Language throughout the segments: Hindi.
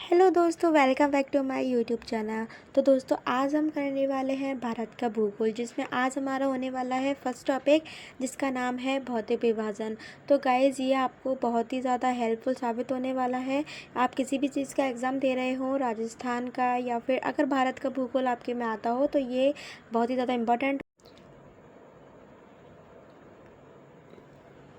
हेलो दोस्तों, welcome back to my YouTube channel. तो दोस्तों, आज हम करने वाले हैं भारत का भूगोल, जिसमें आज हमारा होने वाला है फर्स्ट टॉपिक, जिसका नाम है भौतिक विभाजन। तो गाइज़, ये आपको बहुत ही ज़्यादा हेल्पफुल साबित होने वाला है। आप किसी भी चीज़ का एग्ज़ाम दे रहे हो, राजस्थान का या फिर अगर भारत का भूगोल आपके में आता हो, तो ये बहुत ही ज़्यादा इम्पोर्टेंट।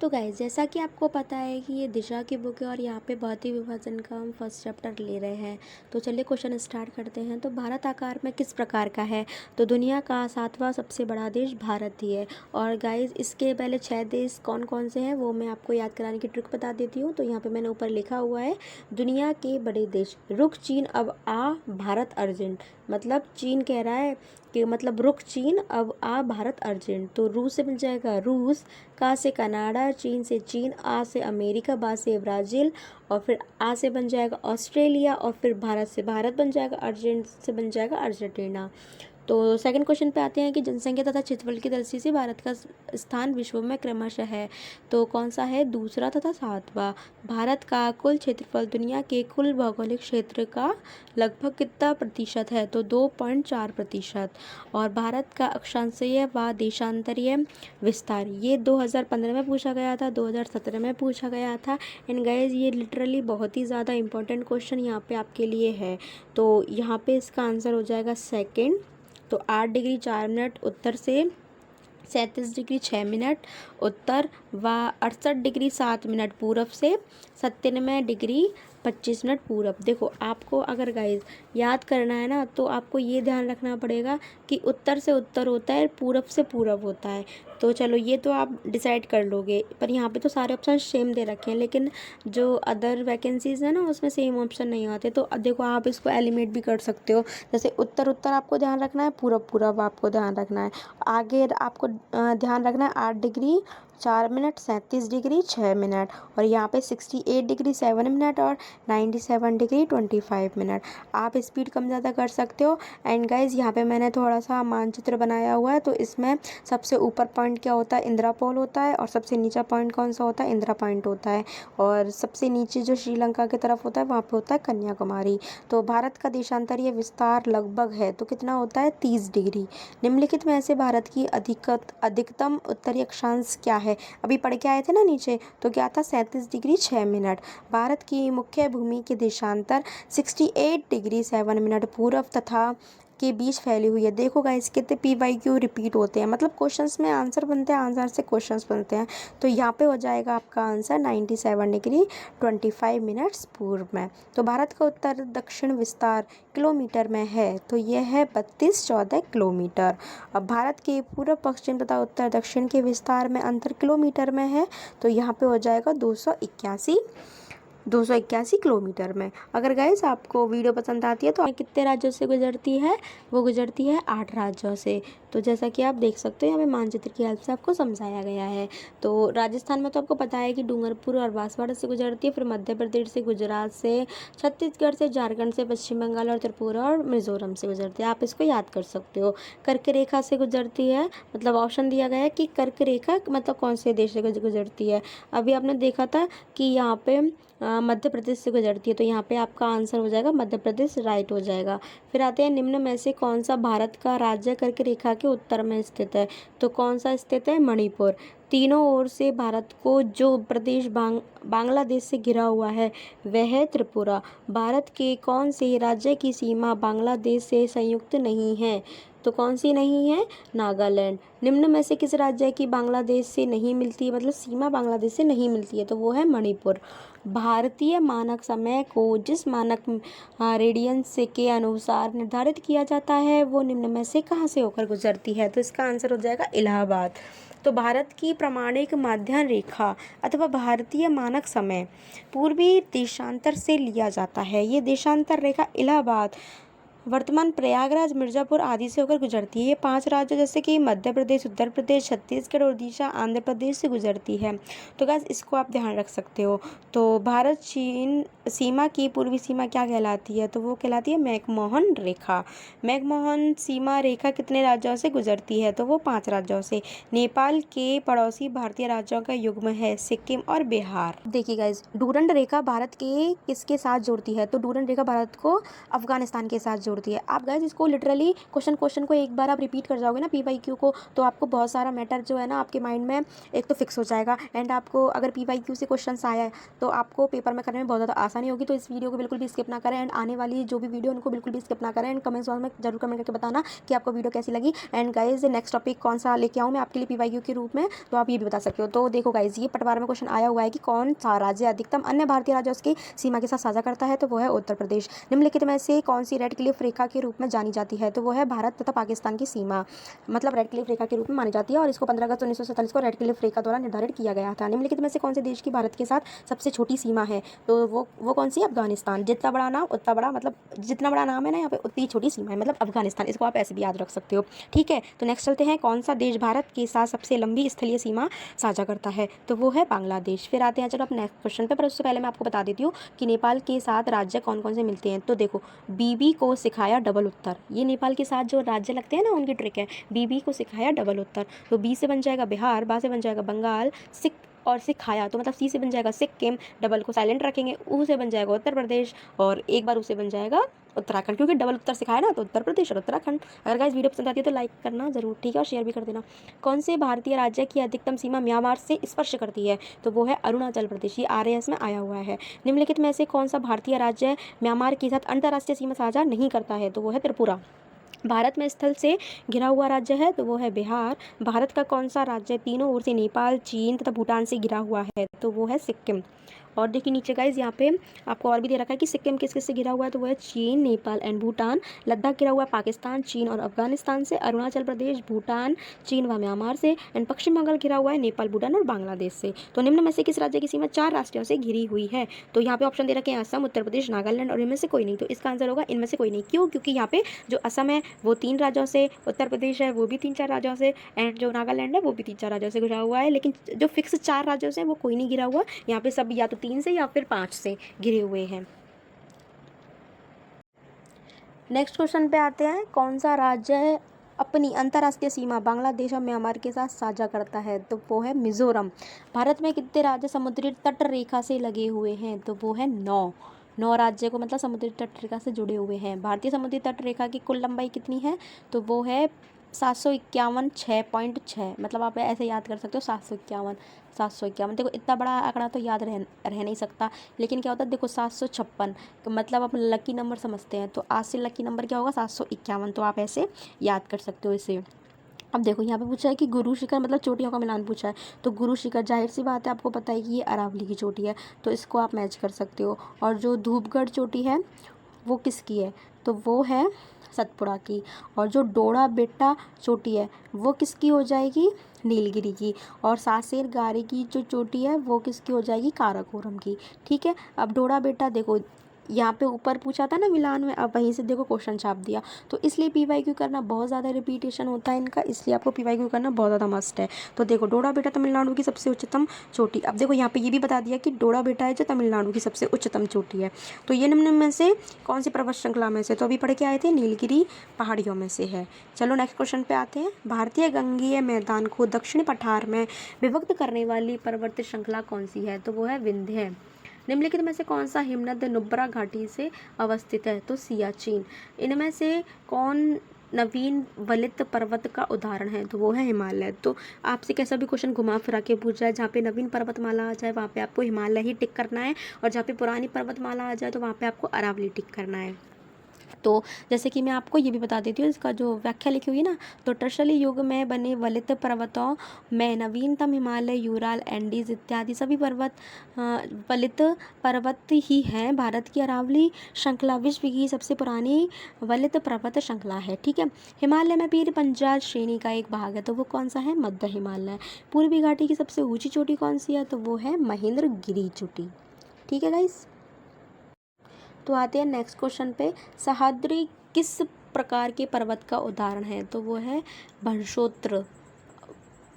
तो गाइस, जैसा कि आपको पता है कि ये दिशा की बुक है और यहाँ पे भौतिक विभाजन का हम फर्स्ट चैप्टर ले रहे हैं। तो चलिए क्वेश्चन स्टार्ट करते हैं। तो भारत आकार में किस प्रकार का है? तो दुनिया का 7वां सबसे बड़ा देश भारत ही है। और गाइस, इसके पहले 6 देश कौन कौन से हैं वो मैं आपको याद कराने की ट्रिक बता देती हूँ। तो यहाँ पर मैंने ऊपर लिखा हुआ है दुनिया के बड़े देश। रुक चीन अब आ भारत अर्जेंट, मतलब चीन कह रहा है कि मतलब रुक चीन अब आ भारत अर्जेंट। तो रूस से बन जाएगा रूस, का से कनाडा, चीन से चीन, आ से अमेरिका, बा से ब्राज़ील, और फिर आ से बन जाएगा ऑस्ट्रेलिया, और फिर भारत से भारत बन जाएगा, अर्जेंट से बन जाएगा अर्जेंटीना। तो सेकंड क्वेश्चन पे आते हैं कि जनसंख्या तथा क्षेत्रफल की दृष्टि से भारत का स्थान विश्व में क्रमशः है। तो कौन सा है? दूसरा तथा 7वां। भारत का कुल क्षेत्रफल दुनिया के कुल भौगोलिक क्षेत्र का लगभग कितना प्रतिशत है? तो 2.4%। और भारत का अक्षांशीय व देशांतरीय विस्तार, ये 2015 में पूछा गया था, 2017 में पूछा गया था। एंड गाइस, ये लिटरली बहुत ही ज़्यादा इंपॉर्टेंट क्वेश्चन यहाँ पे आपके लिए है। तो यहाँ पे इसका आंसर हो जाएगा सेकेंड। तो 8 डिग्री 4 मिनट उत्तर से, 37 डिग्री 6 मिनट उत्तर व 68 डिग्री 7 मिनट पूरब से, 97 डिग्री 25 मिनट पूरब। देखो, आपको अगर गाइस याद करना है ना, तो आपको ये ध्यान रखना पड़ेगा कि उत्तर से उत्तर होता है, पूरब से पूरब होता है। तो चलो, ये तो आप डिसाइड कर लोगे, पर यहाँ पे तो सारे ऑप्शन सेम दे रखे हैं, लेकिन जो अदर वैकेंसीज़ है ना, उसमें सेम ऑप्शन नहीं आते। तो देखो, आप इसको एलिमिनेट भी कर सकते हो। जैसे उत्तर उत्तर आपको ध्यान रखना है, पूरब पूरब आपको ध्यान रखना है। आगे आपको ध्यान रखना है 8 डिग्री 4 मिनट, 37 डिग्री 6 मिनट, और यहाँ पे 68 डिग्री 7 मिनट और 97 डिग्री 25 मिनट। आप स्पीड कम ज़्यादा कर सकते हो। एंड गाइज, यहाँ पे मैंने थोड़ा सा मानचित्र बनाया हुआ है। तो इसमें सबसे ऊपर पॉइंट क्या होता है? इंदिरा पोल होता है। और सबसे नीचा पॉइंट कौन सा होता है? इंदिरा पॉइंट होता है। और सबसे नीचे जो श्रीलंका की तरफ होता है, वहाँ पे होता है कन्याकुमारी। तो भारत का देशांतरीय विस्तार लगभग है, तो कितना होता है? 30 डिग्री। निम्नलिखित में से भारत की अधिकतम उत्तरी अक्षांश क्या है? अभी पढ़ के आए थे ना नीचे, तो क्या था? 37 डिग्री 6 मिनट। भारत की मुख्य भूमि के देशांतर 68 डिग्री 7 मिनट पूर्व तथा के बीच फैली हुई है। देखो गाइस, कितने PYQ रिपीट होते हैं, मतलब क्वेश्चंस में आंसर बनते हैं, आंसर से क्वेश्चंस बनते हैं। तो यहाँ पे हो जाएगा आपका आंसर 97 डिग्री 25 मिनट्स पूर्व में। तो भारत का उत्तर दक्षिण विस्तार किलोमीटर में है, तो यह है 3214 किलोमीटर। अब भारत के पूर्व पश्चिम तथा उत्तर दक्षिण के विस्तार में अंतर किलोमीटर में है, तो यहाँ पे हो जाएगा 281 किलोमीटर में। अगर गाइस आपको वीडियो पसंद आती है तो कितने राज्यों से गुजरती है? वो गुजरती है 8 राज्यों से। तो जैसा कि आप देख सकते हो, यहाँ पे मानचित्र की हेल्प से आपको समझाया गया है। तो राजस्थान में तो आपको पता है कि डूंगरपुर और बांसवाड़ा से गुजरती है, फिर मध्य प्रदेश से, गुजरात से, छत्तीसगढ़ से, झारखंड से, पश्चिम बंगाल और त्रिपुरा और मिजोरम से गुजरती है। आप इसको याद कर सकते हो। कर्क रेखा से गुजरती है, मतलब ऑप्शन दिया गया है कि कर्क रेखा मतलब कौन से देश से गुजरती है। अभी आपने देखा था कि यहाँ पे मध्य प्रदेश से गुजरती है, तो यहाँ पे आपका आंसर हो जाएगा मध्य प्रदेश, राइट हो जाएगा। फिर आते हैं, निम्न में से कौन सा भारत का राज्य कर्क रेखा के उत्तर में स्थित है? तो कौन सा स्थित है? मणिपुर। तीनों ओर से भारत को जो प्रदेश बांग्लादेश से घिरा हुआ है, वह है त्रिपुरा। भारत के कौन से राज्य की सीमा बांग्लादेश से संयुक्त नहीं है? तो कौन सी नहीं है? नागालैंड। निम्न में से किस राज्य की बांग्लादेश से नहीं मिलती है, मतलब सीमा बांग्लादेश से नहीं मिलती है? तो वो है मणिपुर। भारतीय मानक समय को जिस मानक रेडियंस के अनुसार निर्धारित किया जाता है, वो निम्न में से कहाँ से होकर गुजरती है? तो इसका आंसर हो जाएगा इलाहाबाद। तो भारत की प्रामाणिक माध्य रेखा अथवा भारतीय मानक समय पूर्वी देशांतर से लिया जाता है। ये देशांतर रेखा इलाहाबाद वर्तमान प्रयागराज, मिर्ज़ापुर आदि से होकर गुजरती है। ये 5 राज्य जैसे कि मध्य प्रदेश, उत्तर प्रदेश, छत्तीसगढ़ और उड़ीसा, आंध्र प्रदेश से गुजरती है। तो गाइस इसको आप ध्यान रख सकते हो। तो भारत चीन सीमा की पूर्वी सीमा क्या कहलाती है? तो वो कहलाती है मैकमोहन रेखा। मैकमोहन सीमा रेखा कितने राज्यों से गुजरती है? तो वो 5 राज्यों से। नेपाल के पड़ोसी भारतीय राज्यों का युग्म है सिक्किम और बिहार। देखिए गाइस, डूरंड रेखा भारत के किसके साथ जोड़ती है? तो डूरंड रेखा भारत को अफगानिस्तान के साथ जोड़ती है। आप गाइस इसको लिटरली क्वेश्चन को एक बार आप रिपीट कर जाओगे ना PYQ को, तो आपको बहुत सारा मैटर जो है ना आपके माइंड में एक तो फिक्स हो जाएगा। एंड आपको अगर PYQ से क्वेश्चन आया है तो आपको पेपर में करने में बहुत ज़्यादा आसानी होगी। तो इस वीडियो को बिल्कुल भी स्किप ना करें एंड आने वाली जो भी वीडियो उनको बिल्कुल भी स्किप ना करें। एंड कमेंट बॉक्स में जरूर कमेंट करके बताना कि आपको वीडियो कैसी लगी। एंड गाइस नेक्स्ट टॉपिक कौन सा लेके आऊँ मैं आपके लिए PYQ के रूप में, तो आप ये भी बता सकते हो। तो देखो गाइस, ये पटवार में क्वेश्चन आया हुआ है कि कौन सा राज्य अधिकतम अन्य भारतीय राज्यों की सीमा के साथ साझा करता है? तो वो है उत्तर प्रदेश। निम्नलिखित में से कौन सी रेड क्लिफ रेखा के रूप में जानी जाती है? तो वो है भारत तथा पाकिस्तान की सीमा, मतलब रेड क्लिफ रेखा के रूप में मानी जाती है। और इसको 15 अगस्त 1947 को रेड क्लिफ रेखा द्वारा निर्धारित किया गया था। निम्नलिखित में से कौन से देश की भारत के साथ सबसे छोटी सीमा है? तो वो कौन सी? अफगानिस्तान। जितना बड़ा नाम उतना बड़ा, मतलब जितना बड़ा नाम है ना यहाँ पे उतनी छोटी सीमा है, मतलब अफगानिस्तान। इसको आप ऐसे भी याद रख सकते हो। ठीक है, तो नेक्स्ट चलते हैं। कौन सा देश भारत के साथ सबसे लंबी स्थलीय सीमा साझा करता है? तो वो है बांग्लादेश। फिर आते हैं चलो आप नेक्स्ट क्वेश्चन पे, पर उससे पहले मैं आपको बता देती हूँ कि नेपाल के साथ राज्य कौन कौन से मिलते हैं। तो देखो, बीबी को सिखाया डबल उत्तर, ये नेपाल के साथ जो राज्य लगते हैं ना उनकी ट्रिक है। बीबी को सिखाया डबल उत्तर, तो बी से बन जाएगा बिहार, बा से बन जाएगा बंगाल, सिख और सिखाया तो मतलब सी से बन जाएगा सिक्किम, डबल को साइलेंट रखेंगे, ऊ से बन जाएगा उत्तर प्रदेश और एक बार उसे बन जाएगा उत्तराखंड, क्योंकि डबल उत्तर सिखाया ना तो उत्तर प्रदेश और उत्तराखंड। अगर गाइस वीडियो पसंद आती है तो लाइक करना जरूर, ठीक है, और शेयर भी कर देना। कौन से भारतीय राज्य की अधिकतम सीमा म्यांमार से स्पर्श करती है? तो वो है अरुणाचल प्रदेश। ये RAS में आया हुआ है। निम्नलिखित में से कौन सा भारतीय राज्य म्यांमार के साथ अंतर्राष्ट्रीय सीमा साझा नहीं करता है? तो वो है त्रिपुरा। भारत में स्थल से घिरा हुआ राज्य है? तो वो है बिहार। भारत का कौन सा राज्य तीनों ओर से नेपाल, चीन तथा भूटान से घिरा हुआ है? तो वो है सिक्किम। और देखिए नीचे गाइज यहाँ पे आपको और भी दे रखा है कि सिक्किम किस किस से घिरा हुआ है? तो वो है चीन, नेपाल एंड भूटान। लद्दाख घिरा हुआ है पाकिस्तान, चीन और अफगानिस्तान से। अरुणाचल प्रदेश, भूटान, चीन व म्यांमार से। एंड पश्चिम बंगाल घिरा हुआ है नेपाल, भूटान और बांग्लादेश से। तो निम्न में से किस राज्य की सीमा 4 राज्यों से घिरी हुई है? तो यहाँ पे ऑप्शन दे रखे हैं असम, उत्तर प्रदेश, नागालैंड और इनमें से कोई नहीं। तो इसका आंसर होगा इनमें से कोई नहीं। क्यों? क्योंकि यहाँ पे जो असम है वो 3 राज्यों से, उत्तर प्रदेश है वो भी 3-4 राज्यों से, एंड जो नागालैंड है वो भी 3-4 राज्यों से घिरा हुआ है। लेकिन जो फिक्स 4 राज्यों से वो कोई नहीं घिरा हुआ। यहाँ पे सब या तो 3 से या फिर 5 से घिरे हुए हैं। नेक्स्ट क्वेश्चन पे आते हैं। कौन सा राज्य है अपनी अंतर्राष्ट्रीय सीमा बांग्लादेश और म्यांमार के साथ साझा करता है? तो वो है मिजोरम। भारत में कितने राज्य समुद्री तट रेखा से लगे हुए हैं? तो वो है 9 राज्य को मतलब समुद्री तट रेखा से जुड़े हुए हैं। भारतीय समुद्री तट रेखा की कुल लंबाई कितनी है? तो वो है 751 6.6, मतलब आप ऐसे याद कर सकते हो 751। देखो इतना बड़ा आंकड़ा तो याद रह नहीं सकता, लेकिन क्या होता है देखो 756 मतलब आप लकी नंबर समझते हैं, तो आज से लकी नंबर क्या होगा 751, तो आप ऐसे याद कर सकते हो इसे। अब देखो यहाँ पे पूछा है कि गुरु शिखर मतलब चोटियों का मिलान पूछा है। तो गुरु शिखर जाहिर सी बात है आपको पता है कि ये अरावली की चोटी है, तो इसको आप मैच कर सकते हो। और जो धूपगढ़ चोटी है वो किसकी है? तो वो है सतपुड़ा की। और जो डोड़ा बेटा चोटी है वो किसकी हो जाएगी? नीलगिरी की। और सासेर गारे की जो चोटी है वो किसकी हो जाएगी? काराकोरम की। ठीक है, अब डोड़ा बेटा देखो यहाँ पे ऊपर पूछा था ना मिलान में, अब वहीं से देखो क्वेश्चन छाप दिया, तो इसलिए PYQ करना बहुत ज़्यादा रिपीटेशन होता है इनका, इसलिए आपको PYQ करना बहुत ज़्यादा मस्ट है। तो देखो डोड़ा बेटा तमिलनाडु की सबसे उच्चतम चोटी। अब देखो यहाँ पे ये भी बता दिया कि डोड़ा बेटा है जो तमिलनाडु की सबसे उच्चतम चोटी है। तो ये निम्न में से कौन सी पर्वत श्रृंखला में से? तो अभी पढ़ के आए थे नीलगिरी पहाड़ियों में से है। चलो नेक्स्ट क्वेश्चन पे आते हैं। भारतीय गंगीय मैदान को दक्षिणी पठार में विभक्त करने वाली पर्वत श्रृंखला कौन सी है? तो वो है विंध्य। निम्नलिखित में से कौन सा हिमनद नुब्रा घाटी से अवस्थित है? तो सियाचिन। इनमें से कौन नवीन वलित पर्वत का उदाहरण है? तो वो है हिमालय। तो आपसे कैसा भी क्वेश्चन घुमा फिरा के पूछ जाए, जहाँ पे नवीन पर्वतमाला आ जाए वहाँ पे आपको हिमालय ही टिक करना है, और जहाँ पे पुरानी पर्वतमाला आ जाए तो वहाँ पे आपको अरावली टिक करना है। तो जैसे कि मैं आपको ये भी बता देती हूँ, इसका जो व्याख्या लिखी हुई है ना, तो टर्शली युग में बने वलित पर्वतों में नवीनतम हिमालय, यूराल, एंडीज इत्यादि सभी पर्वत वलित पर्वत ही हैं। भारत की अरावली श्रृंखला विश्व की सबसे पुरानी वलित पर्वत श्रृंखला है। ठीक है, हिमालय में पीर पंजाल श्रेणी का एक भाग है, तो वो कौन सा है? मध्य हिमालय। पूर्वी घाटी की सबसे ऊंची चोटी कौन सी है? तो वो है महेंद्रगिरी चोटी। ठीक है गाइस, तो आते हैं नेक्स्ट क्वेश्चन पे। सह्याद्री किस प्रकार के पर्वत का उदाहरण है? तो वो है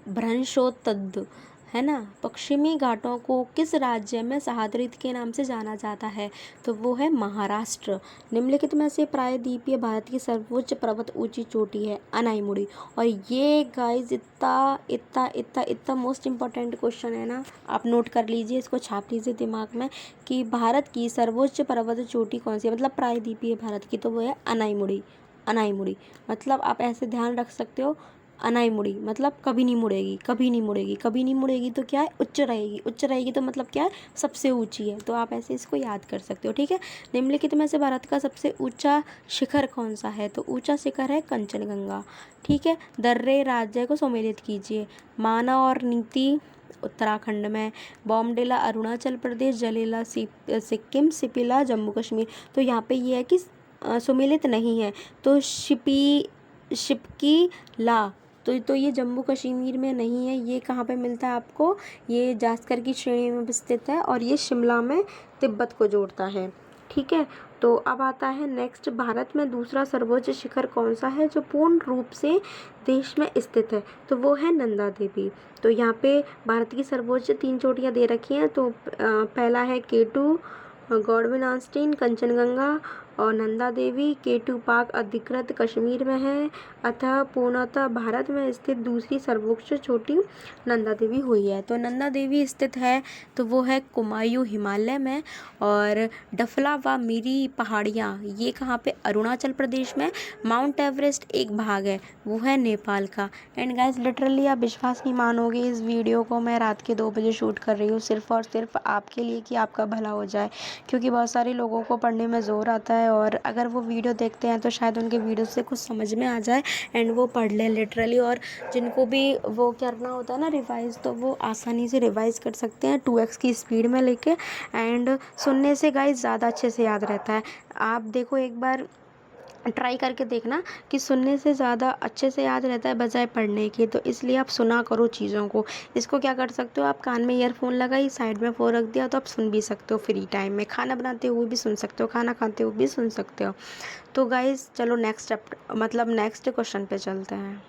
भ्रंशोत्तद, है ना। पश्चिमी घाटों को किस राज्य में सह्याद्री के नाम से जाना जाता है? तो वो है महाराष्ट्र। निम्नलिखित में से प्रायद्वीपीय भारत की सर्वोच्च पर्वत ऊंची चोटी है? अनाईमुड़ी। और ये गाइस इतना इतना इतना इतना मोस्ट इम्पॉर्टेंट क्वेश्चन है ना, आप नोट कर लीजिए, इसको छाप लीजिए दिमाग में कि भारत की सर्वोच्च पर्वत चोटी कौन सी है, मतलब प्रायद्वीपीय भारत की, तो वो है अनाईमुड़ी। अनाईमुड़ी मतलब आप ऐसे ध्यान रख सकते हो, अनाईमुड़ी मतलब कभी नहीं मुड़ेगी, कभी नहीं मुड़ेगी। कभी नहीं मुड़ेगी तो क्या है? उच्च रहेगी। उच्च रहेगी तो मतलब क्या है? सबसे ऊंची है। तो आप ऐसे इसको याद कर सकते हो, ठीक है। निम्नलिखित में से भारत का सबसे ऊंचा शिखर कौन सा है? तो ऊंचा शिखर है कंचनजंगा, ठीक है। दर्रे राज्य को सम्मिलित कीजिए। माना और नीति उत्तराखंड में, बॉमडिला अरुणाचल प्रदेश, जलेला सिक्किम, सिपिला जम्मू कश्मीर। तो यहाँ पे ये है कि सुमेलित नहीं है, तो शिपकी ला, तो ये जम्मू कश्मीर में नहीं है। ये कहाँ पे मिलता है आपको? ये जास्कर की श्रेणी में स्थित है और ये शिमला में तिब्बत को जोड़ता है, ठीक है। तो अब आता है नेक्स्ट, भारत में दूसरा सर्वोच्च शिखर कौन सा है जो पूर्ण रूप से देश में स्थित है? तो वो है नंदा देवी। तो यहाँ पे भारत की सर्वोच्च 3 चोटियाँ दे रखी हैं। तो पहला है K2 गॉडविन आस्टीन, कंचनजंगा और नंदा देवी। K2 पाक अधिकृत कश्मीर में है, अतः पूर्णतः भारत में स्थित दूसरी सर्वोच्च चोटी नंदा देवी हुई है। तो नंदा देवी स्थित है तो वो है कुमायूं हिमालय में। और डफला व मिरी पहाड़ियाँ ये कहाँ पे? अरुणाचल प्रदेश में। माउंट एवरेस्ट एक भाग है, वो है नेपाल का। एंड गाइस लिटरली आप विश्वास नहीं मानोगे, इस वीडियो को मैं रात के 2 बजे शूट कर रही हूँ सिर्फ और सिर्फ आपके लिए कि आपका भला हो जाए, क्योंकि बहुत सारे लोगों को पढ़ने में ज़ोर आता है और अगर वो वीडियो देखते हैं तो शायद उनके वीडियो से कुछ समझ में आ जाए एंड वो पढ़ लें लिटरली। और जिनको भी वो करना होता है ना रिवाइज़, तो वो आसानी से रिवाइज़ कर सकते हैं 2x की स्पीड में लेके। एंड सुनने से गाइस ज़्यादा अच्छे से याद रहता है। आप देखो एक बार ट्राई करके देखना कि सुनने से ज़्यादा अच्छे से याद रहता है बजाय पढ़ने के। तो इसलिए आप सुना करो चीज़ों को। इसको क्या कर सकते हो आप, कान में ईयरफोन लगाई, साइड में फ़ोन रख दिया, तो आप सुन भी सकते हो फ्री टाइम में। खाना बनाते हुए भी सुन सकते हो, खाना खाते हुए भी सुन सकते हो। तो गाइज़ चलो नेक्स्ट क्वेश्चन पे चलते हैं।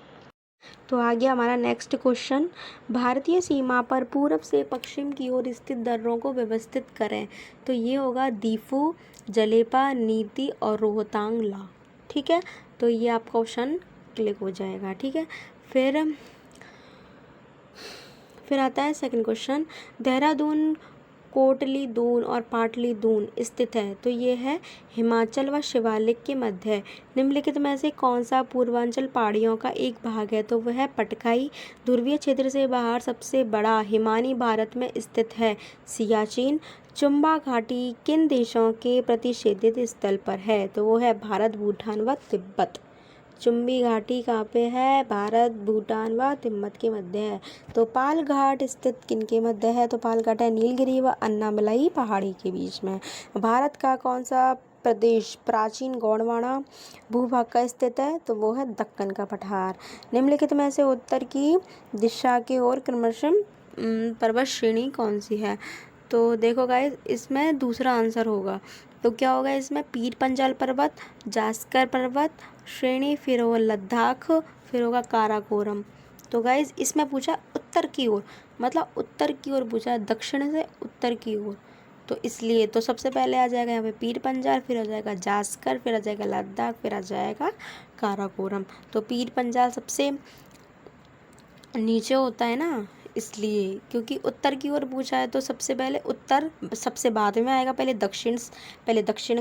तो आ गया हमारा नेक्स्ट क्वेश्चन, भारतीय सीमा पर पूर्व से पश्चिम की ओर स्थित दर्रों को व्यवस्थित करें। तो ये होगा दीफू, जलेपा, नीति और रोहतांग ला, ठीक है। तो ये आपका ऑप्शन क्लिक हो जाएगा, ठीक है। फिर आता है सेकंड क्वेश्चन, देहरादून कोटली दून और पाटली दून स्थित है। तो ये है हिमाचल व शिवालिक के मध्य। निम्नलिखित में से कौन सा पूर्वांचल पहाड़ियों का एक भाग है? तो वह है पटकाई। ध्रुवीय क्षेत्र से बाहर सबसे बड़ा हिमानी भारत में स्थित है सियाचिन। चुम्बा घाटी किन देशों के प्रतिषेधित स्थल पर है? तो वो है भारत, भूटान व तिब्बत। चुम्बी घाटी कहाँ पे है? भारत, भूटान व तिब्बत के मध्य है। तो पाल घाट स्थित किनके मध्य है? तो पाल घाट है नीलगिरी व अन्नामलाई पहाड़ी के बीच में। भारत का कौन सा प्रदेश प्राचीन गोंडवाना भूभाग का स्थित है? तो वो है दक्कन का पठार। निम्नलिखित में से उत्तर की दिशा की ओर क्रमशः पर्वत श्रेणी कौन सी है? तो देखो गाइस इसमें दूसरा आंसर होगा। तो क्या होगा इसमें? पीर पंजाल पर्वत, जास्कर पर्वत श्रेणी, फिर होगा लद्दाख, फिर होगा काराकोरम। तो गाइस इसमें पूछा उत्तर की ओर, मतलब उत्तर की ओर पूछा, दक्षिण से उत्तर की ओर। तो इसलिए तो सबसे पहले आ जाएगा यहाँ पे पीर पंजाल, फिर आ जाएगा जास्कर, फिर आ जाएगा लद्दाख, फिर आ जाएगा काराकोरम। तो पीर पंजाल सबसे नीचे होता है ना, इसलिए क्योंकि उत्तर की ओर पूछा है तो सबसे पहले उत्तर सबसे बाद में आएगा, पहले दक्षिण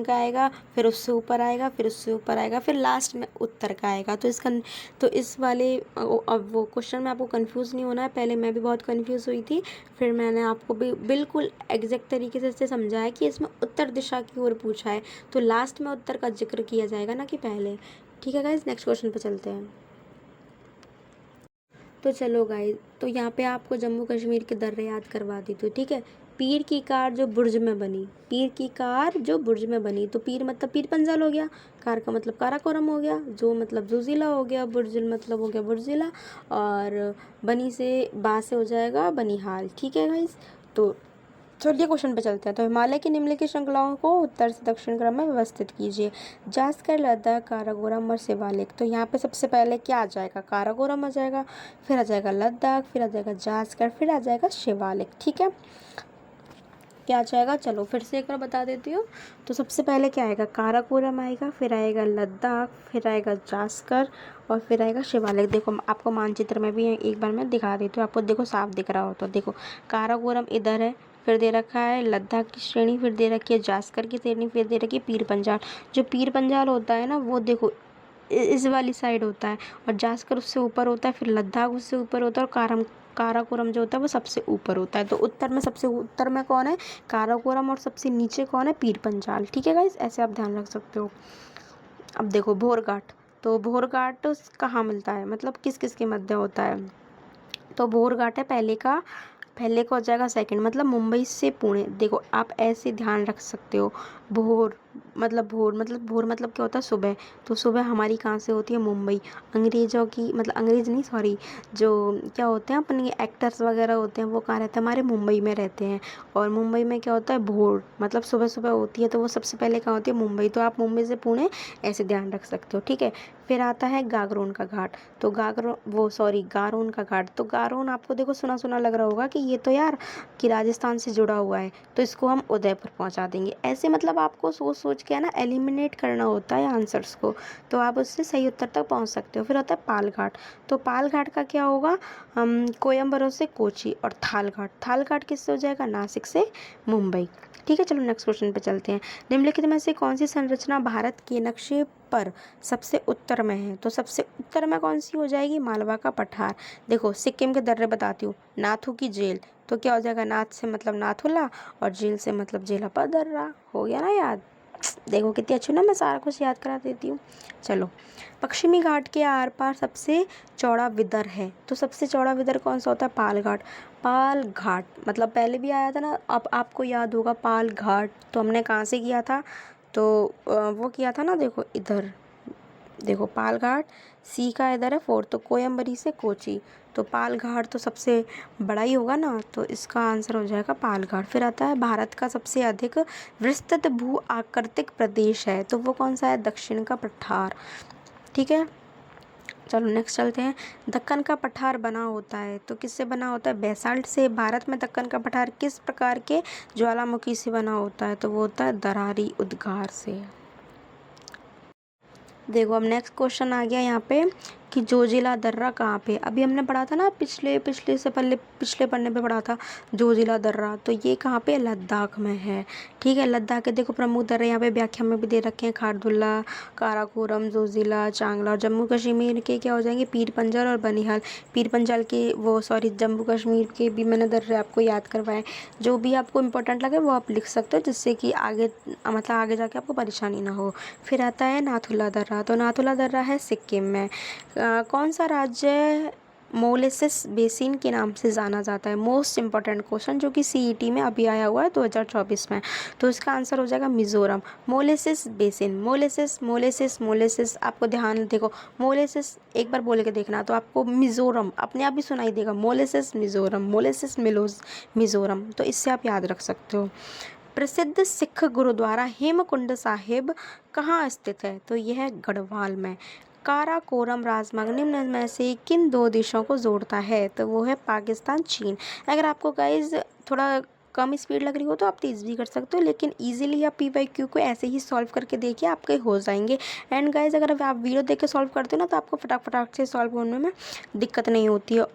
का आएगा, फिर उससे ऊपर आएगा, फिर उससे ऊपर आएगा, फिर लास्ट में उत्तर का आएगा। तो इस वाले अब वो क्वेश्चन में आपको कंफ्यूज नहीं होना है। पहले मैं भी बहुत कंफ्यूज हुई थी, फिर मैंने आपको भी बिल्कुल एग्जैक्ट तरीके से इससे समझाया कि इसमें उत्तर दिशा की ओर पूछा है तो लास्ट में उत्तर का जिक्र किया जाएगा ना कि पहले, ठीक है गाइज। नेक्स्ट क्वेश्चन पर चलते हैं। तो चलो गाइस, तो यहाँ पे आपको जम्मू कश्मीर के दर्रे याद करवा दी थी, ठीक है। पीर की कार जो बुर्ज में बनी, पीर की कार जो बुर्ज में बनी, तो पीर मतलब पीर पंजाल हो गया, कार का मतलब काराकोरम हो गया, जो मतलब जोजिला हो गया, बुर्ज मतलब हो गया बुर्जिला, और बनी से बा से हो जाएगा बनिहाल, ठीक है गाइस। तो चलिए क्वेश्चन पे चलते हैं। तो हिमालय की निम्नलिखित श्रृंखलाओं को उत्तर से दक्षिण क्रम में व्यवस्थित कीजिए। जास्कर, लद्दाख, काराकोरम और शिवालिक। तो यहाँ पे सबसे पहले क्या आ जाएगा? काराकोरम आ जाएगा, फिर आ जाएगा लद्दाख, फिर आ जाएगा जास्कर, फिर आ जाएगा शिवालिक। ठीक है, क्या आ जाएगा? चलो फिर से एक बार बता देती हूँ। तो सबसे पहले क्या आएगा? काराकोरम आएगा, फिर आएगा लद्दाख, फिर आएगा जास्कर और फिर आएगा शिवालिक। देखो आपको मानचित्र में भी एक बार मैं दिखा देती हूँ, आपको देखो साफ दिख रहा हो तो। देखो काराकोरम इधर है, फिर दे रखा है लद्दाख की श्रेणी, फिर दे रखी है जास्कर की श्रेणी, फिर दे रखी है पीर पंजाल। जो पीर पंजाल होता है ना वो देखो इस वाली साइड होता है, और जास्कर उससे ऊपर होता है, फिर लद्दाख उससे ऊपर होता है, और काराकोरम जो होता है वो सबसे ऊपर होता है। तो उत्तर में सबसे ऊपर में कौन है? काराकोरम, और सबसे नीचे कौन है? पीर पंजाल। ठीक है गाइस, ऐसे आप ध्यान रख सकते हो। अब देखो भोरघाट, तो भोरघाट कहाँ मिलता है, मतलब किस किस के मध्य होता है? तो भोरघाट है पहले का हो जाएगा सेकंड, मतलब मुंबई से पुणे। देखो आप ऐसे ध्यान रख सकते हो। भोर मतलब क्या होता है? सुबह। तो सुबह हमारी कहाँ से होती है? मुंबई। अंग्रेजों की, मतलब अंग्रेज नहीं, सॉरी, जो क्या होते हैं अपने एक्टर्स वगैरह होते हैं वो कहाँ रहते हैं? हमारे मुंबई में रहते हैं। और मुंबई में क्या होता है? भोर, मतलब सुबह सुबह होती है, तो वो सबसे पहले कहाँ होती है? मुंबई। तो आप मुंबई से पुणे ऐसे ध्यान रख सकते हो। ठीक है, फिर आता है गागरोन का घाट। तो गारोन का घाट। तो गारोन आपको देखो सुना सुना लग रहा होगा कि ये तो यार कि राजस्थान से जुड़ा हुआ है, तो इसको हम उदयपुर पहुंचा देंगे। ऐसे मतलब आपको सोच सोच के है ना एलिमिनेट करना होता है आंसर्स को, तो आप उससे सही उत्तर तक पहुंच सकते हो। फिर होता है पालघाट। तो पालघाट का क्या होगा? कोयम्बरो से कोची। और थालघाट किससे हो जाएगा? नासिक से मुंबई। ठीक है, चलो नेक्स्ट क्वेश्चन पे चलते हैं। निम्नलिखित में से कौन सी संरचना भारत के नक्शे पर सबसे उत्तर में है? तो सबसे उत्तर में कौन सी हो जाएगी? मालवा का पठार। देखो सिक्किम के दर्रे बताती हूँ। नाथू की जेल, तो क्या हो जाएगा? नाथ से मतलब नाथुला, और जेल से मतलब जेला पर दर्रा। हो गया ना याद? देखो कितनी अच्छी ना, मैं सारा कुछ याद करा देती हूँ। चलो, पश्चिमी घाट के आर पार सबसे चौड़ा विदर है। तो सबसे चौड़ा विदर कौन सा होता है? पाल घाट, मतलब पहले भी आया था ना, अब आपको याद होगा पाल घाट। तो हमने कहाँ से किया था? तो वो किया था ना, देखो इधर, देखो पाल घाट सी का इधर है 4, तो कोयम्बरी से कोची। तो पाल घाट तो सबसे बड़ा ही होगा ना, तो इसका आंसर हो जाएगा पाल घाट। फिर आता है भारत का सबसे अधिक विस्तृत भू आकृतिक प्रदेश है, तो वो कौन सा है? दक्षिण का पठार। ठीक है, चलो नेक्स्ट चलते हैं। दक्कन का पठार बना होता है, तो किससे बना होता है? बेसाल्ट से। भारत में दक्कन का पठार किस प्रकार के ज्वालामुखी से बना होता है? तो वो होता है दरारी उद्गार से। देखो अब नेक्स्ट क्वेश्चन आ गया यहाँ पे कि जोजिला दर्रा कहाँ पे? अभी हमने पढ़ा था ना, पिछले पन्ने पे पढ़ा था जोजिला दर्रा। तो ये कहाँ पे? लद्दाख में है। ठीक है, लद्दाख के देखो प्रमुख दर्रे यहाँ पे व्याख्या में भी दे रखे हैं। खारदुल्ला, काराकोरम, जोजिला, चांगला। और जम्मू कश्मीर के क्या हो जाएंगे? पीर पंजाल और बनिहाल। पीर पंजाल के जम्मू कश्मीर के भी मैंने दर्रे आपको याद करवाए। जो भी आपको इम्पोर्टेंट लगे वो आप लिख सकते हो, जिससे कि आगे मतलब आगे जाके आपको परेशानी ना हो। फिर आता है नाथुला दर्रा। तो नाथुला दर्रा है सिक्किम में। कौन सा राज्य मोलेसिस बेसिन के नाम से जाना जाता है? मोस्ट इंपॉर्टेंट क्वेश्चन, जो कि सीईटी में अभी आया हुआ है 2024 में। तो इसका आंसर हो जाएगा मिजोरम। मोलेसिस बेसिन, मोलेसिस आपको ध्यान, देखो मोलेसिस एक बार बोल के देखना तो आपको मिजोरम अपने आप ही सुनाई देगा। मोलेसिस मिजोरम। तो इससे आप याद रख सकते हो। प्रसिद्ध सिख गुरुद्वारा हेमकुंड साहिब कहाँ स्थित है? तो यह है गढ़वाल में। काराकोरम राजमार्ग निम्न में से किन दो देशों को जोड़ता है? तो वो है पाकिस्तान, चीन। अगर आपको गाइज थोड़ा कम स्पीड लग रही हो तो आप तेज़ भी कर सकते हो, लेकिन इजीली आप PYQ को ऐसे ही सॉल्व करके देखिए, आपके हो जाएंगे। एंड गाइज अगर आप वीडियो देख के सॉल्व करते हो ना, तो आपको फटाक से सॉल्व होने में दिक्कत नहीं होती है।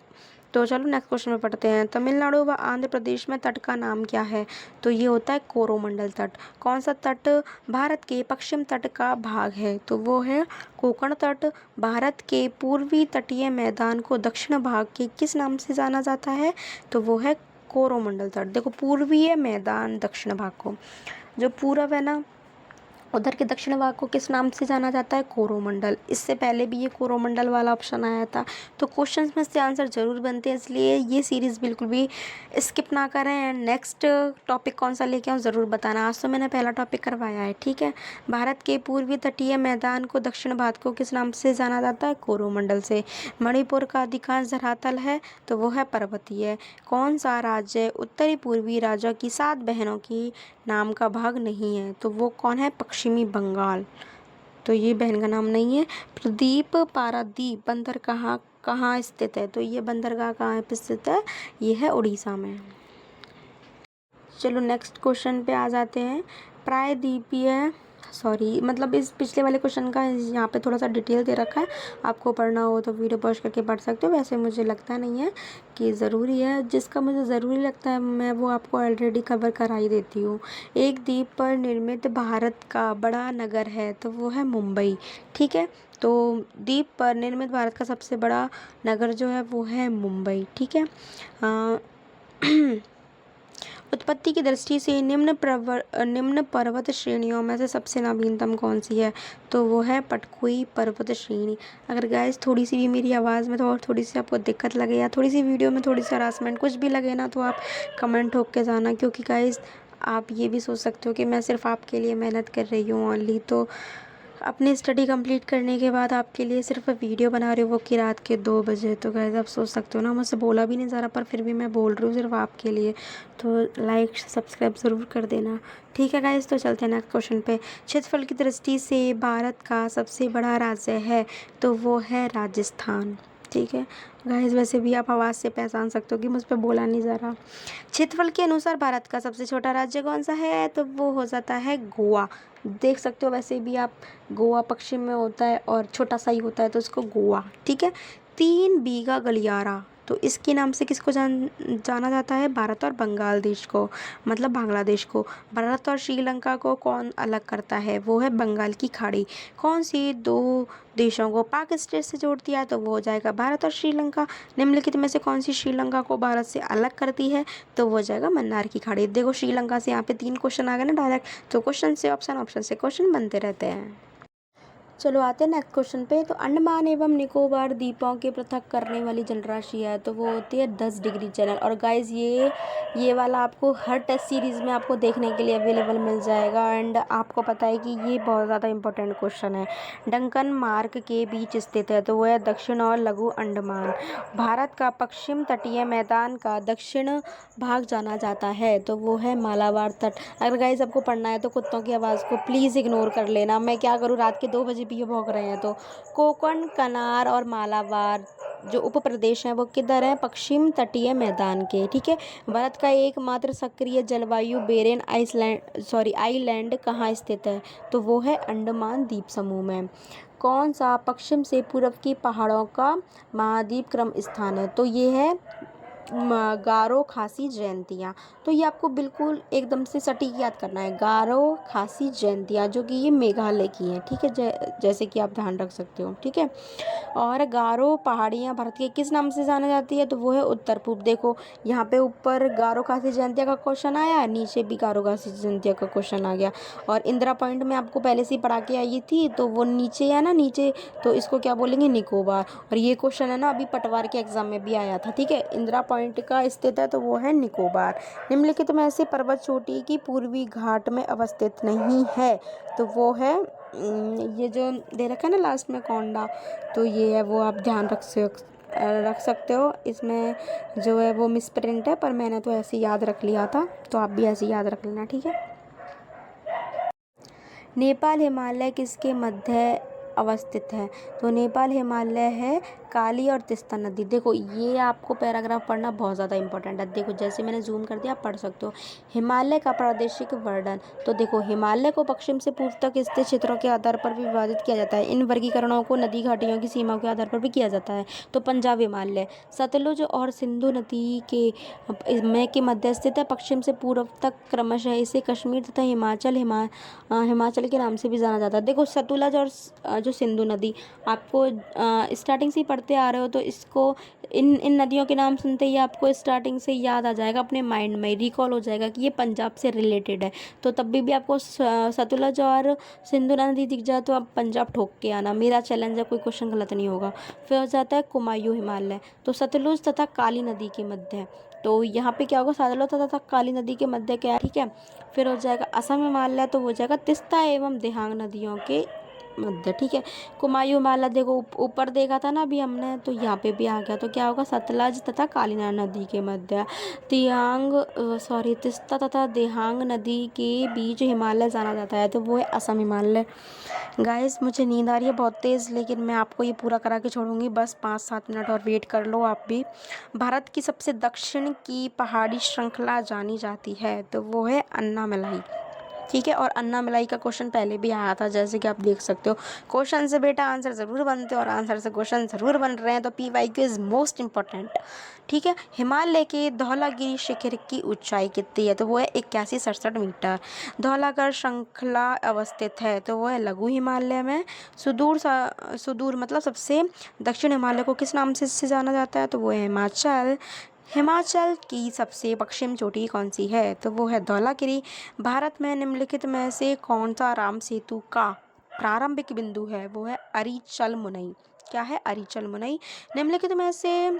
तो चलो नेक्स्ट क्वेश्चन में पढ़ते हैं। तमिलनाडु व आंध्र प्रदेश में तट का नाम क्या है? तो ये होता है कोरोमंडल तट। कौन सा तट भारत के पश्चिम तट का भाग है? तो वो है कोंकण तट। भारत के पूर्वी तटीय मैदान को दक्षिण भाग के किस नाम से जाना जाता है? तो वो है कोरोमंडल तट। देखो पूर्वीय मैदान दक्षिण भाग को, जो पूरब है ना उधर के दक्षिण भाग को किस नाम से जाना जाता है? कोरोमंडल। इससे पहले भी ये कोरोमंडल वाला ऑप्शन आया था। तो क्वेश्चंस में से आंसर जरूर बनते हैं, इसलिए ये सीरीज़ बिल्कुल भी स्किप ना करें। एंड नेक्स्ट टॉपिक कौन सा लेके आऊँ ज़रूर बताना। आज तो मैंने पहला टॉपिक करवाया है, ठीक है। भारत के पूर्वी तटीय मैदान को दक्षिण भाग को किस नाम से जाना जाता है? कोरोमंडल से। मणिपुर का अधिकांश धरातल है तो वो है पर्वतीय। कौन सा राज्य उत्तरी पूर्वी राज्यों की 7 बहनों की नाम का भाग नहीं है? तो वो कौन है? पश्चिमी बंगाल। तो ये बहन का नाम नहीं है। प्रदीप पारादीप बंदर कहाँ कहाँ स्थित है? तो ये बंदरगाह कहाँ पे स्थित है? ये है उड़ीसा में। चलो नेक्स्ट क्वेश्चन पे आ जाते हैं। प्रायद्वीपीय मतलब इस पिछले वाले क्वेश्चन का यहाँ पे थोड़ा सा डिटेल दे रखा है। आपको पढ़ना हो तो वीडियो पॉज करके पढ़ सकते हो। वैसे मुझे लगता नहीं है कि ज़रूरी है। जिसका मुझे ज़रूरी लगता है मैं वो आपको ऑलरेडी कवर करा ही देती हूँ। एक द्वीप पर निर्मित भारत का बड़ा नगर है तो वो है मुंबई, ठीक है। तो द्वीप पर निर्मित भारत का सबसे बड़ा नगर जो है वो है मुंबई, ठीक है। उत्पत्ति की दृष्टि से निम्न पर्वत श्रेणियों में से सबसे नवीनतम कौन सी है? तो वो है पटकुई पर्वत श्रेणी। अगर गाइस थोड़ी सी भी मेरी आवाज़ में तो और थोड़ी सी आपको दिक्कत लगे या थोड़ी सी वीडियो में थोड़ी सी हरासमेंट कुछ भी लगे ना, तो आप कमेंट ठोक के जाना, क्योंकि गाइस आप ये भी सोच सकते हो कि मैं सिर्फ आपके लिए मेहनत कर रही हूँ ओनली। तो अपनी स्टडी कंप्लीट करने के बाद आपके लिए सिर्फ वीडियो बना रही हूँ, वो कि रात के 2 बजे। तो गाइस आप सोच सकते हो ना, मुझसे बोला भी नहीं जा रहा पर फिर भी मैं बोल रही हूँ सिर्फ आपके लिए। तो लाइक सब्सक्राइब ज़रूर कर देना, ठीक है गाइस। तो चलते हैं नेक्स्ट क्वेश्चन पे। क्षेत्रफल की दृष्टि से भारत का सबसे बड़ा राज्य है तो वो है राजस्थान, ठीक है गाइस। वैसे भी आप आवाज़ से पहचान सकते हो कि मुझ पर बोला नहीं जा रहा। क्षेत्रफल के अनुसार भारत का सबसे छोटा राज्य कौन सा है? तो वो हो जाता है गोवा। देख सकते हो वैसे भी आप, गोवा पश्चिम में होता है और छोटा सा ही होता है तो इसको गोवा, ठीक है। 3 बीघा गलियारा, तो इसके नाम से किसको जाना जाता है? भारत और बंगाल देश को, मतलब बांग्लादेश को। भारत और श्रीलंका को कौन अलग करता है? वो है बंगाल की खाड़ी। कौन सी 2 देशों को पाक स्टेट से जोड़ती है? तो वो हो जाएगा भारत और श्रीलंका। निम्नलिखित में से कौन सी श्रीलंका को भारत से अलग करती है? तो वो हो जाएगा मन्नार की खाड़ी। देखो श्रीलंका से यहाँ पे 3 क्वेश्चन आ गए ना डायरेक्ट, तो क्वेश्चन से ऑप्शन, ऑप्शन से क्वेश्चन बनते रहते हैं। चलो आते हैं नेक्स्ट क्वेश्चन पे। तो अंडमान एवं निकोबार द्वीपों के पृथक करने वाली जलराशि है तो वो होती है 10 डिग्री चैनल। और गाइज ये वाला आपको हर टेस्ट सीरीज़ में आपको देखने के लिए अवेलेबल मिल जाएगा। एंड आपको पता है कि ये बहुत ज़्यादा इंपॉर्टेंट क्वेश्चन है। डंकन मार्क के बीच स्थित है तो वो है दक्षिण और लघु अंडमान। भारत का पश्चिम तटीय मैदान का दक्षिण भाग जाना जाता है तो वो है मालाबार तट। अगर गाइज आपको पढ़ना है तो कुत्तों की आवाज़ को प्लीज़ इग्नोर कर लेना। मैं क्या करूँ, रात के 2 बजे भी ये भौंक रहे हैं। तो कोकण, कनार और मालाबार जो उप प्रदेश हैं वो किधर हैं? पश्चिम तटीय मैदान के, ठीक है। भारत का एकमात्र सक्रिय जलवायु बेरेन आइलैंड कहाँ स्थित है? तो वो है अंडमान द्वीप समूह में। कौन सा पश्चिम से पूर्व की पहाड़ों का महाद्वीप क्रम स्थान है? तो ये है गारो खासी जयंतियाँ। तो ये आपको बिल्कुल एकदम से सटीक याद करना है, गारो खासी जयंतियाँ, जो कि ये मेघालय की हैं, ठीक है। जैसे कि आप ध्यान रख सकते हो, ठीक है। और गारो पहाड़ियाँ भारत के किस नाम से जाना जाती है? तो वो है उत्तर पूर्व। देखो यहाँ पे ऊपर गारो खासी जयंतिया का क्वेश्चन आया, नीचे भी गारो खासी जयंतिया का क्वेश्चन आ गया। और इंदिरा पॉइंट में आपको पहले से ही पढ़ा के आई थी, तो वो नीचे है ना, नीचे, तो इसको क्या बोलेंगे? निकोबार। और ये क्वेश्चन है ना अभी पटवार के एग्जाम में भी आया था, ठीक है। इंदिरा पॉइंट का स्थित है तो वो है निकोबार। निम्नलिखित में ऐसी पर्वत चोटी की पूर्वी घाट में अवस्थित नहीं है तो वो है ये जो दे रखा है ना लास्ट में कोंडा, तो ये है वो, आप ध्यान रख सकते हो। इसमें जो है वो मिसप्रिंट है पर मैंने तो ऐसे याद रख लिया था, तो आप भी ऐसे याद रख लेना, ठीक है। नेपाल हिमालय किसके मध्य अवस्थित है? तो नेपाल हिमालय है काली और तीस्ता नदी। देखो ये आपको पैराग्राफ पढ़ना बहुत ज़्यादा इंपॉर्टेंट है। देखो जैसे मैंने जूम कर दिया, आप पढ़ सकते हो। हिमालय का प्रादेशिक वर्णन। तो देखो हिमालय को पश्चिम से पूर्व तक स्थित क्षेत्रों के आधार पर भी विभाजित किया जाता है। इन वर्गीकरणों को नदी घाटियों की सीमाओं के आधार पर भी किया जाता है। तो पंजाब हिमालय सतलुज और सिंधु नदी के मध्य स्थित है, पश्चिम से पूर्व तक क्रमशः। इसे कश्मीर तथा हिमाचल के नाम से भी जाना जाता है। देखो सतलुज और जो सिंधु नदी आपको स्टार्टिंग से ही पढ़ते आ रहे हो तो इसको इन इन नदियों के नाम सुनते ही आपको स्टार्टिंग से याद आ जाएगा, अपने माइंड में रिकॉल हो जाएगा कि ये पंजाब से रिलेटेड है। तो तब भी आपको सतलुज और सिंधु नदी दिख जाए तो आप पंजाब ठोक के आना, मेरा चैलेंज है, कोई क्वेश्चन गलत नहीं होगा। फिर हो जाता है कुमायूं हिमालय, तो सतलुज तथा काली नदी के मध्य है। तो यहाँ पे क्या होगा, सतलुज तथा काली नदी के मध्य क्या है, ठीक है। फिर हो जाएगा असम हिमालय, तो हो जाएगा तीस्ता एवं दिहांग नदियों के मध्य, ठीक है। कुमायूं हिमालय देखो ऊपर देखा था ना अभी हमने, तो यहाँ पे भी आ गया, तो क्या होगा, सतलज तथा काली नदी के मध्य। तीस्ता तथा दिहांग नदी के बीच हिमालय जाना जाता है, तो वो है असम हिमालय। गाइस मुझे नींद आ रही है बहुत तेज़, लेकिन मैं आपको ये पूरा करा के छोड़ूंगी, बस 5-7 मिनट और वेट कर लो आप भी। भारत की सबसे दक्षिण की पहाड़ी श्रृंखला जानी जाती है, तो वो है अन्नामलाई, ठीक है। और अन्नामलाई का क्वेश्चन पहले भी आया था, जैसे कि आप देख सकते हो। क्वेश्चन से बेटा आंसर ज़रूर बनते हैं, और आंसर से क्वेश्चन ज़रूर बन रहे हैं, तो PYQ इज़ मोस्ट इम्पॉर्टेंट, ठीक है। हिमालय के धौलागिरी शिखर की ऊंचाई कितनी है, तो वो है 8167 मीटर। धौलागढ़ श्रृंखला अवस्थित है, तो वो है लघु हिमालय में। सुदूर मतलब सबसे दक्षिण हिमालय को किस नाम से जाना जाता है, तो वो है हिमाचल। हिमाचल की सबसे पश्चिम चोटी कौन सी है, तो वो है धौलागिरी। भारत में निम्नलिखित में से कौन सा राम सेतु का प्रारंभिक बिंदु है, वो है अरिचल मुनई। क्या है, अरिचल मुनई। निम्नलिखित में से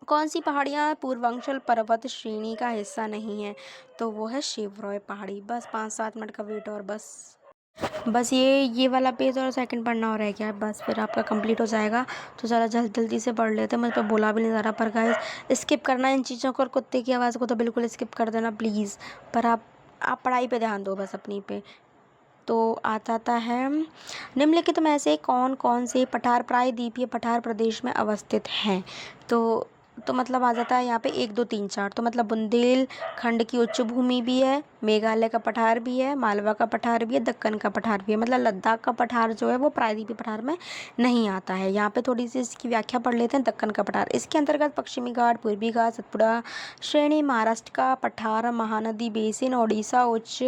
कौन सी पहाड़ियाँ पूर्वांचल पर्वत श्रेणी का हिस्सा नहीं है, तो वो है शिवरॉय पहाड़ी। बस 5-7 मिनट का वेट, और बस ये वाला पेज और सेकंड पढ़ना और रह गया है, बस फिर आपका कंप्लीट हो जाएगा। तो ज़रा जल्दी से पढ़ लेते हैं, मुझ पर बोला भी नहीं जा रहा, पर गाइस स्किप करना इन चीज़ों को, और कुत्ते की आवाज़ को तो बिल्कुल स्किप कर देना प्लीज़। पर आप पढ़ाई पे ध्यान दो बस अपनी पे। तो आता है, निम्नलिखित में से कौन कौन से पठार प्रायद्वीपीय पठार प्रदेश में अवस्थित हैं, तो मतलब आ जाता है यहाँ पे 1 2 3 4, तो मतलब बुंदेलखंड की उच्च भूमि भी है, मेघालय का पठार भी है, मालवा का पठार भी है, दक्कन का पठार भी है। मतलब लद्दाख का पठार जो है वो प्रायद्वीपीय पठार में नहीं आता है। यहाँ पे थोड़ी सी इसकी व्याख्या पढ़ लेते हैं। दक्कन का पठार, इसके अंतर्गत पश्चिमी घाट, पूर्वी घाट, सतपुड़ा श्रेणी, महाराष्ट्र का पठार, महानदी बेसिन, ओडिशा उच्च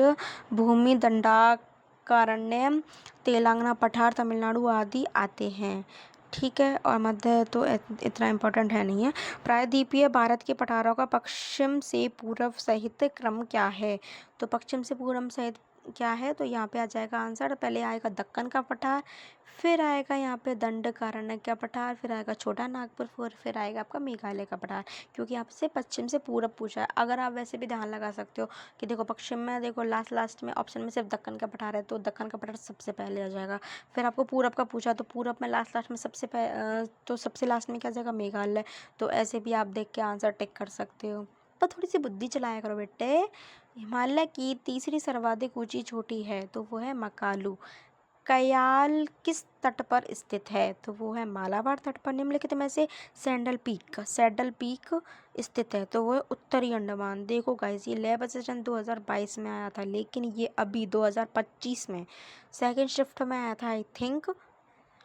भूमि, दंडाकारण्य, तेलंगाना पठार, तमिलनाडु आदि आते हैं, ठीक है। और मध्य तो इतना इम्पोर्टेंट है नहीं है। प्रायद्वीपीय भारत के पठारों का पश्चिम से पूर्व सहित क्रम क्या है, तो पश्चिम से पूर्व सहित क्या है, तो यहाँ पे आ जाएगा आंसर, पहले आएगा दक्कन का पठार, फिर आएगा यहाँ पे दंडकारण्य का पठार, फिर आएगा छोटा नागपुर, फिर आएगा आपका मेघालय का पठार, क्योंकि आपसे पश्चिम से पूरब पूछा है। अगर आप वैसे भी ध्यान लगा सकते हो कि देखो पश्चिम में, देखो लास्ट में ऑप्शन में सिर्फ दक्कन का पठार है, तो दक्कन का पठार सबसे पहले आ जाएगा। फिर आपको पूरब का पूछा, तो पूरब में लास्ट में तो सबसे लास्ट में क्या जाएगा, मेघालय। तो ऐसे भी आप देख के आंसर टिक कर सकते हो, पर थोड़ी सी बुद्धि चलाया करो बेटे। हिमालय की तीसरी सर्वाधिक ऊंची चोटी है, तो वो है मकालू। कयाल किस तट पर स्थित है, तो वो है मालाबार तट पर। निम्नलिखित में से सैडल पीक स्थित है, तो वो है उत्तरी अंडमान। देखो गाइस, ये लैब असिस्टेंट 2022 में आया था, लेकिन ये अभी 2025 में सेकंड शिफ्ट में आया था आई थिंक,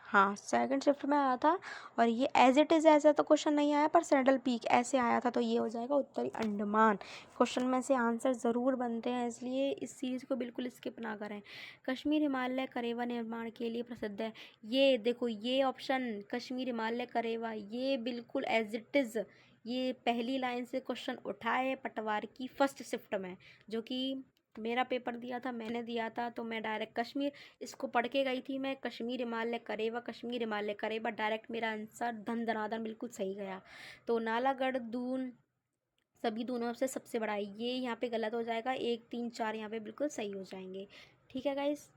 हाँ सेकंड शिफ्ट में आया था। और ये एज इट इज़ ऐसा तो क्वेश्चन नहीं आया, पर सैडल पीक ऐसे आया था, तो ये हो जाएगा उत्तरी अंडमान। क्वेश्चन में से आंसर ज़रूर बनते हैं, इसलिए इस सीरीज़ को बिल्कुल स्किप ना करें। कश्मीर हिमालय करेवा निर्माण के लिए प्रसिद्ध है। ये देखो, ये ऑप्शन कश्मीर हिमालय करेवा, ये बिल्कुल एज इट इज़, ये पहली लाइन से क्वेश्चन उठाए पटवार की फर्स्ट शिफ्ट में, जो कि मेरा पेपर दिया था, मैंने दिया था, तो मैं डायरेक्ट कश्मीर इसको पढ़ के गई थी मैं, कश्मीर हिमालय करेवा डायरेक्ट मेरा आंसर धन धनाधन बिल्कुल सही गया। तो नालागढ़ दून सभी दोनों से सबसे बड़ा है, ये यहाँ पे गलत हो जाएगा, 1 3 4 यहाँ पे बिल्कुल सही हो जाएंगे, ठीक है गाइस।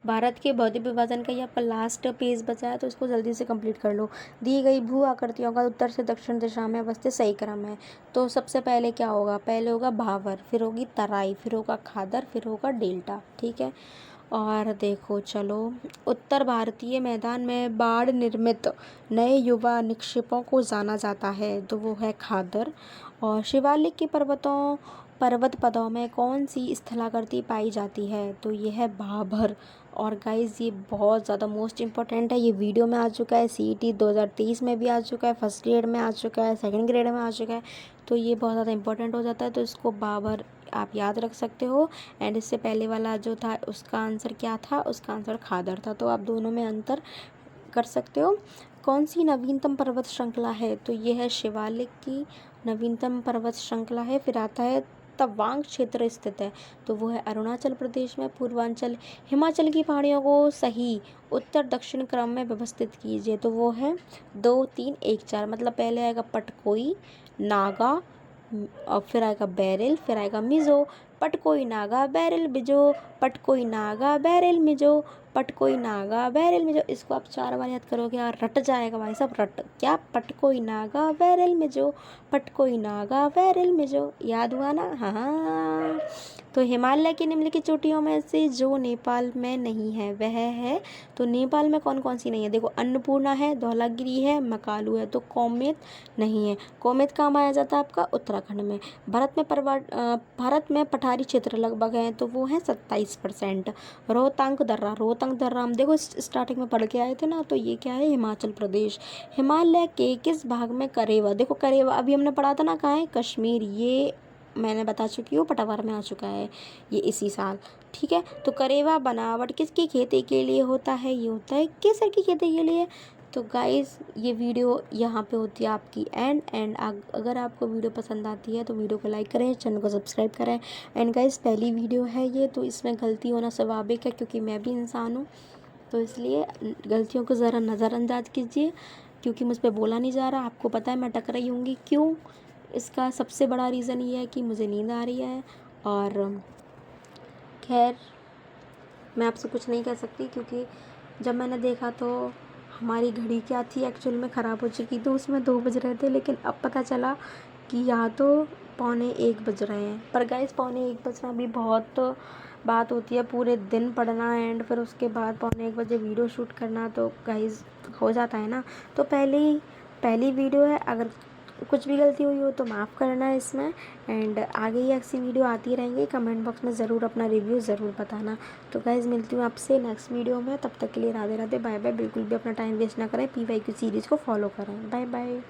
भारत के भौतिक विभाजन का यहाँ पर लास्ट पेज बचा है, तो इसको जल्दी से कंप्लीट कर लो। दी गई भू आकृतियों का उत्तर से दक्षिण दिशा में अवस्थित सही क्रम है, तो सबसे पहले क्या होगा, पहले होगा भावर, फिर होगी तराई, फिर होगा खादर, फिर होगा डेल्टा, ठीक है। और देखो चलो, उत्तर भारतीय मैदान में बाढ़ निर्मित नए युवा निक्षेपों को जाना जाता है, तो वो है खादर। और शिवालिक के पर्वत पदों में कौन सी स्थलाकृति पाई जाती है, तो ये है भाभर। और गाइज़ ये बहुत ज़्यादा मोस्ट इम्पॉर्टेंट है, ये वीडियो में आ चुका है, CET 2023 में भी आ चुका है, फर्स्ट ग्रेड में आ चुका है, सेकंड ग्रेड में आ चुका है, तो ये बहुत ज़्यादा इंपॉर्टेंट हो जाता है, तो इसको बाबर आप याद रख सकते हो। एंड इससे पहले वाला जो था उसका आंसर क्या था, उसका आंसर खादर था, तो आप दोनों में अंतर कर सकते हो। कौन सी नवीनतम पर्वत श्रृंखला है? तो ये है शिवालिक की नवीनतम पर्वत श्रृंखला है। फिर आता है तवांग क्षेत्र स्थित है, तो वो है अरुणाचल प्रदेश में। पूर्वांचल हिमाचल की पहाड़ियों को सही उत्तर दक्षिण क्रम में व्यवस्थित कीजिए, तो वो है 2 3 1 4। मतलब पहले आएगा पटकोई नागा, और फिर आएगा बैरल, फिर आएगा Mizo. Patkai Naga barrel Mizo, Patkai Naga barrel Mizo, Patkai Naga barrel Mizo. इसको आप 4 बार याद करोगे यार, रट जाएगा भाई साहब, रट क्या, पटकोई नागा बैरल मिज़ो, पटकोई नागा बैरल मिज़ो। याद हुआ ना? हाँ। तो हिमालय की निम्नलिखित चोटियों में से जो नेपाल में नहीं है वह है, तो नेपाल में कौन कौन सी नहीं है? देखो, अन्नपूर्णा है, धौलागिरी है, मकालू है। तो कोमेत नहीं है। कोमेत कहाँ पाया जाता है? आपका उत्तराखंड में। भारत में पठारी क्षेत्र लगभग हैं, तो वो है 27%। रोहतांग दर्रा हम देखो स्टार्टिंग में पढ़ के आए थे ना, तो ये क्या है? हिमाचल प्रदेश। हिमालय के किस भाग में करेवा? देखो करेवा अभी हमने पढ़ा था ना, कहाँ है? कश्मीर। ये मैंने बता चुकी हूँ, पटावार में आ चुका है ये इसी साल। ठीक है, तो करेवा बनावट किसकी खेती के लिए होता है? ये होता है केसर की खेती के लिए। तो गाइस ये वीडियो यहाँ पे होती है आपकी एंड अगर आपको वीडियो पसंद आती है तो वीडियो को लाइक करें, चैनल को सब्सक्राइब करें। एंड गाइस पहली वीडियो है ये, तो इसमें गलती होना स्वाभाविक है क्योंकि मैं भी इंसान हूँ, तो इसलिए गलतियों को ज़रा नज़रअंदाज कीजिए, क्योंकि मुझ पर बोला नहीं जा रहा। आपको पता है मैं टक रही होंगी क्यों? इसका सबसे बड़ा रीज़न ये है कि मुझे नींद आ रही है, और खैर मैं आपसे कुछ नहीं कह सकती, क्योंकि जब मैंने देखा तो हमारी घड़ी क्या थी एक्चुअल में ख़राब हो चुकी, तो उसमें 2 बज रहे थे, लेकिन अब पता चला कि यहाँ तो 12:45 बज रहे हैं। पर गाइस 12:45 बजना भी बहुत बात होती है, पूरे दिन पढ़ना एंड फिर उसके बाद 12:45 बजे वीडियो शूट करना, तो गाइस हो जाता है ना। तो पहली वीडियो है, अगर कुछ भी गलती हुई हो तो माफ़ करना है इसमें। एंड आगे ही ऐसी वीडियो आती रहेंगी, कमेंट बॉक्स में ज़रूर अपना रिव्यू ज़रूर बताना। तो गाइज़ मिलती हूँ आपसे नेक्स्ट वीडियो में, तब तक के लिए राधे राधे, बाय बाय। बिल्कुल भी अपना टाइम वेस्ट ना करें, PYQ सीरीज़ को फॉलो करें। Bye bye.